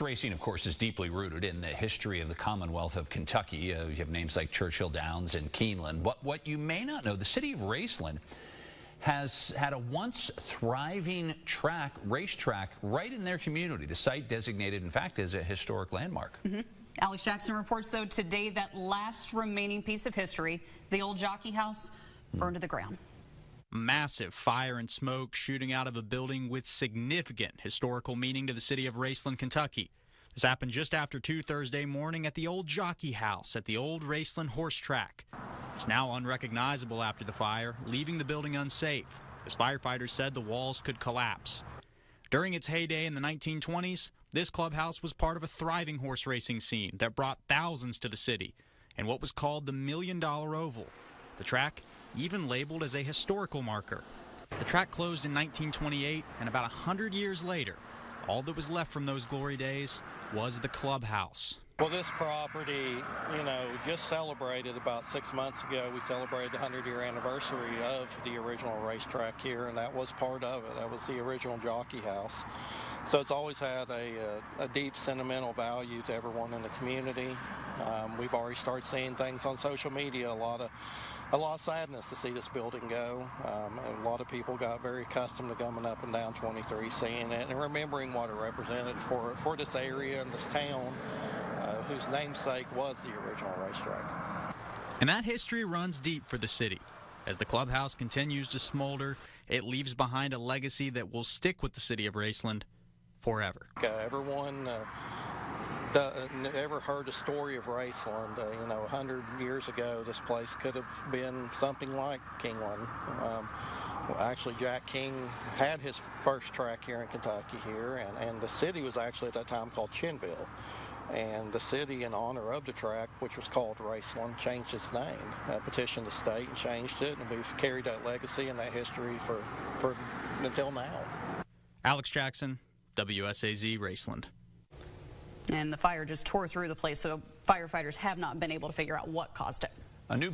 Racing, of course, is deeply rooted in the history of the Commonwealth of Kentucky. You have names like Churchill Downs and Keeneland. What you may not know, the city of Raceland has had a once thriving racetrack right in their community. The site designated, in fact, as a historic landmark. Alex Jackson reports, though, today that last remaining piece of history, the old jockey house, burned to the ground. Massive fire and smoke shooting out of a building with significant historical meaning to the city of Raceland, Kentucky. This happened just after 2 Thursday morning at the old jockey house at the old Raceland horse track. It's now unrecognizable after the fire, leaving the building unsafe, as firefighters said the walls could collapse. During its heyday in the 1920s, this clubhouse was part of a thriving horse racing scene that brought thousands to the city and what was called the $1 Million Oval. The track even labeled as a historical marker. The track closed in 1928, and about 100 years later, all that was left from those glory days was the clubhouse. Well, this property, just celebrated about 6 months ago. We celebrated the 100-year anniversary of the original racetrack here, and that was part of it. That was the original jockey house. So it's always had a deep sentimental value to everyone in the community. We've already started seeing things on social media, a lot of sadness to see this building go. A lot of people got very accustomed to coming up and down 23, seeing it, and remembering what it represented for this area and this town, whose namesake was the original racetrack. And that history runs deep for the city. As the clubhouse continues to smolder, it leaves behind a legacy that will stick with the city of Raceland forever. Everyone ever heard a story of Raceland? 100 years ago, this place could have been something like Keeneland. Actually, Jack King had his first track here in Kentucky here, and the city was actually at that time called Chinville. And the city, in honor of the track, which was called Raceland, changed its name, petitioned the state and changed it, and we've carried that legacy and that history for until now. Alex Jackson, WSAZ Raceland. And the fire just tore through the place, so firefighters have not been able to figure out what caused it. A new